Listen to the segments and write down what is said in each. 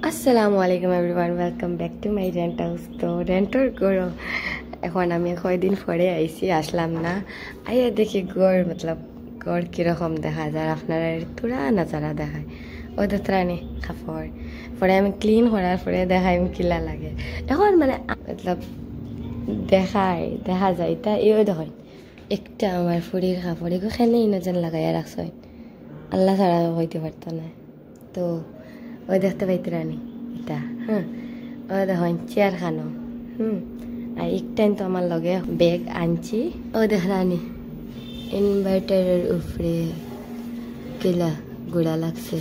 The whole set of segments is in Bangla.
আসসালামু আলাইকুম everyone, welcome back to my rent house. তো রেন্টর গড় এখন আমি কয়দিন পরে আসলাম না আইয়া দেখি গড় গড় কীরকম দেখা যায় আপনারা তোরা নাজারা দেখায় ওদের ত্রাণী কাপড় পরে আমি ক্লিন করার পরে দেখাই কিলা লাগে এখন দেখা যায় তা এও দেখেন একটা আমার ফুরির কাপড় এগুলো খেলে ইনজেন লাগাইয়া রাখছ আল্লাহ ছাড়া হইতে পারতো না। তো ওই দেখতে পাইতে রানি এটা ওই দেখেন চেয়ার খানো আর একটাই তো আমার লগে ব্যাগ আনছি ওই দেখ রানি ইনভার্টারের উপরে কিলা গুড়া লাগছে।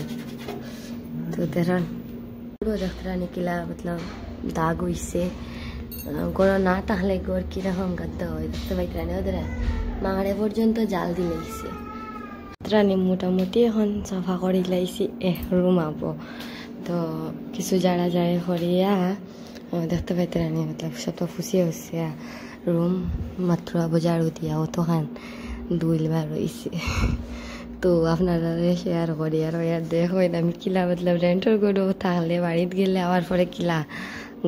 তো দেখুন দেখতে রানি কিলা দাগ হইছে গড় না তাহলে গড় কিরকম গাদ্দা হয় দেখতে পাইতে রানি ওদের মারে পর্যন্ত জাল দিলেইছে রানি মোটামুটি এখন সাফা করে লাইছি রুম আবো। তো কিছু যারা যায় করিয়া দেখতে পাইতে রানি শত ফুসি হচ্ছে রুম মাত্র বোঝাড়ু দিয়া অত খান দুইবার রয়েছে। তো আপনারা শেয়ার করি আর দেখেন আমি কিলা রেন্টর গড় তাহলে বাড়িতে গেলে আবার পরে কিলা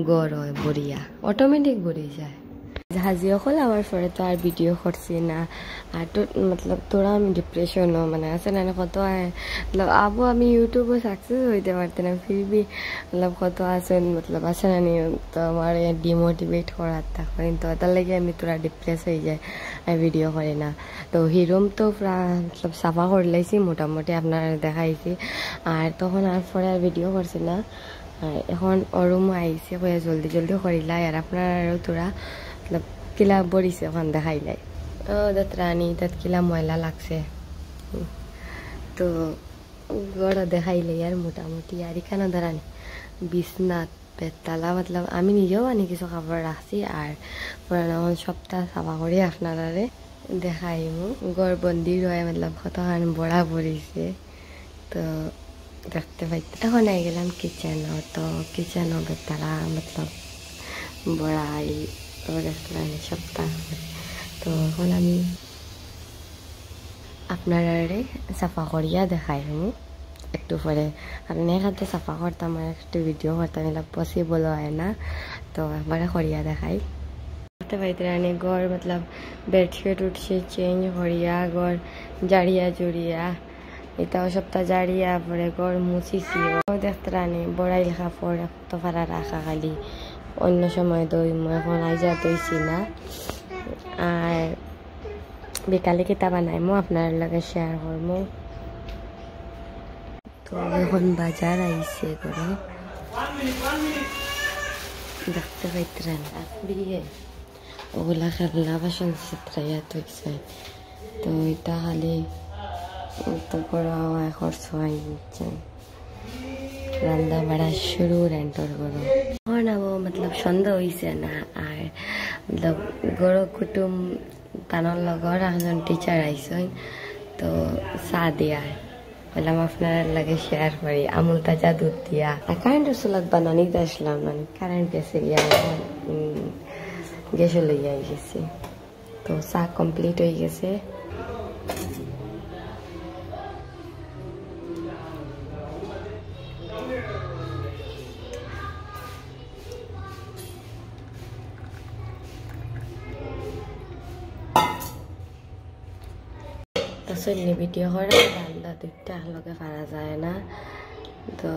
গড় হয় বড়িয়া অটোমেটিক বড়ি যায় হাজিও হল আমার পরে তো আর ভিডিও করছি না আর তো তোরা আমি ডিপ্রেশনও মানে আছে না কত আবু আমি ইউটিউবে সাকসেস হইতে পারতে না ফিরবি কত আছেন আছে না তো আমার ডিমোটিভেট করার থাকেন তো তার লাগে আমি তোরা ডিপ্রেস হয়ে যায় আর ভিডিও করি না। তো হিরোম তো সাফা করে লাইছি মোটামুটি আপনারা দেখাইছি আর তখন আর পরে আর ভিডিও করছি না। আর এখন ওরুমও আইসে কয়ে জলদি জলদি করিলাই আর আপনারাও তোরা কিলা বড়িছে ওখান দেখাইলাই দাঁত রানি দাঁত কিলা ময়লা লাগছে। তো গড় দেখাইলে আর মোটামুটি আর এখানে দাঁড়ানি বিছনাথ বেতালা আমি নিজেও আনি কিছু খাবার রাখছি আর পুরানো সপ্তাহ সাফা করে আপনারা দেখাই গড় বন্দি রয়ে কতখান বড়া পড়িছে। তো দেখতে পাইতে এখন আই গেলাম কিচেনও তো কিচেনও বেতালা বড়াই রেস্টুরেন্ট সপ্তাহ। তো এখন আমি আপনারা সাফা করিয়া দেখাই একটু পরে আর এখানে সাফা করতাম আর একটু ভিডিও করতাম এলাম পসিবল হয় না। তো একবারে করিয়া দেখাই দেখতে পাইতে রানি গড় বেডশিট উঠছে চেঞ্জ করিয়া গড় জাড়িয়া জুড়িয়া এটাও সপ্তাহ জাড়িয়া পরে গড় মুছিছি দেখতে রানি বড়াইল কাপড় তো ভাড়া রাখা খালি অন্য সময় দই এখন আইজা দইছি না আর বিকালে কিতা বানাইমো আপনার লগে শেয়ার করবো। তো এখন বাজার আইসে করে দেখতে পাইতেন বিয়ে ওগুলা খেলনা বাসন চিত্রাইয়া তৈছে। তো এটা খালি তো করা হয় খরচ হয় রান্না বাড়া শুরু রেন্টর করো এখন আবো সন্ধ্যা হয়েছে না আর গড় কুটুম তানোর লগর একজন টিচার আইসন তো চা দিয়ার বললাম আপনার লাগে শেয়ার করি আমুল তাজা দুধ দিয়া আর কারেন্টের চুলাত বানানিতে আসলাম মানে কারেন্ট গেছে গিয়া গ্যাসে লইয়া গেছে। তো চা কমপ্লিট হয়ে গেছে। আসলে ভিডিও করা রান্না দুইটা লগে পারা যায় না। তো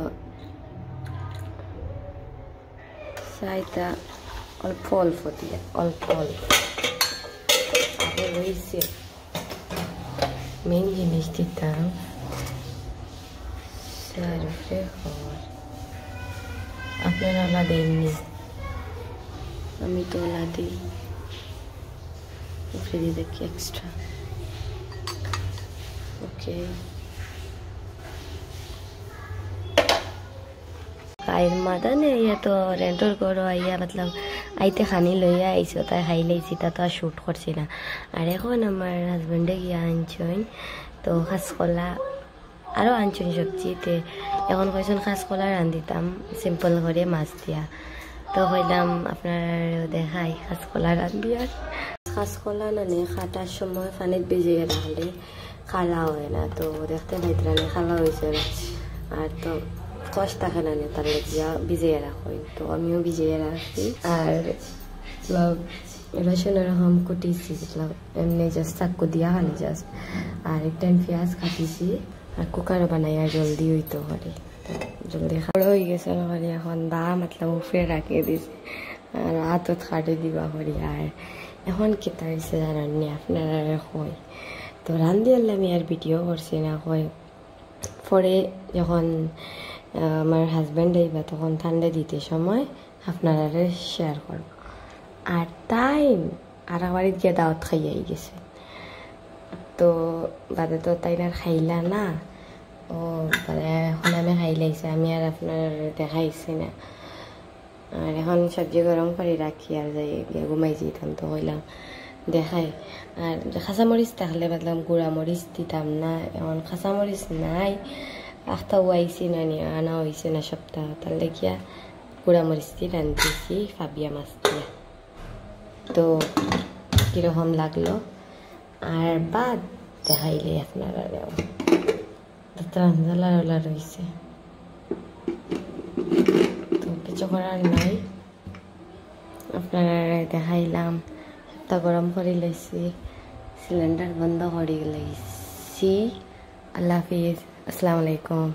চাইটা অল্প অল্প দিয়ে অল্প অল্প আগে রয়েছে মেন জিনিস দিতাম আপনারা ওলা দেননি আমি তো ওলা দিই ফ্রি দেখি এক্সট্রা ওকে খাইর মাদা নে ইয়া তো রেন্টর করো আইয়া আইতে খানি লইয়া আইসো তাই খাই লাইছি তা তো আর শ্যুট করছি না। আর এখন আমার হাজবেন্ডে গিয়া আনছইন তো কাঁচকলা আরও আনছইন সবজিতে এখন কইসন কাঁচকলা রান্ধিতাম সিম্পল করে মাছ দিয়া। তো কইলাম আপনার দেখাই কাঁচকলা রান্ধি আর কাঁচকলা নানে কাটার সময় পানিত ভিজিয়ে রাখলে খালা হয় না। তো দেখতে পাইতে খালা হয়েছে আর তো কষ্ট থাকে না তার লাগিয়া ভিজিয়ে রাখো, তো আমিও ভিজিয়ে রাখছি। আর রসুন এরকম কুটিছি, এমনি জাস্ট চাকু দিয়া খালি জাস্ট, আর একটা পেঁয়াজ কাটিছি, আর কুকারে বানাই আর জলদি হইতো পারে, জলদি খাওয়া হয়ে গেছে পারি। এখন দা মতলব উপরে রাখিয়ে দিছি আর হাতত খাটে দিবা পারি। আর এখন কেতা হয়েছে জানানি আপনারা কই, তো রান্ধি আনলে আমি আর ভিডিও করছি না, কই পরে যখন আমার হাজব্যান্ড আইবা তখন ঠান্ডা দিতে সময় আপনারা শেয়ার করব। আর তাই আর বাড়িতে গিয়ে দাওয়াত খাইয়াই গেছে, তো বাদে তো তাই আর খাইলা না, ও এখন আমি খাইলাইছে, আমি আর আপনার দেখাইছি না। আর এখন সবজি গরম করে রাখি আর যাই ঘুমাই যেতাম, তো হইলাম দেখাই। আর কাঁচামরিচ থাকলে বাদলাম গুঁড়া মরিচ দিতাম না, এখন কাঁচামরিচ নাই, আখটা আইসি না নিয়ে আনা হয়েছে না সপ্তাহ, তার লেগিয়া গুঁড়া মরিচ দিয়ে রান্ধিছি ফাবিয়া মাছ দিয়ে। তো কীরকম লাগলো আর বাদ দেখাইলে আপনারা রান্না রয়েছে, তো কিছু করার নাই, আপনারা দেখাইলাম। সবটা গরম করে লাইছি, সিলিন্ডার বন্ধ করে লাইছি। আল্লাহ হাফিজ, আসসালামু আলাইকুম।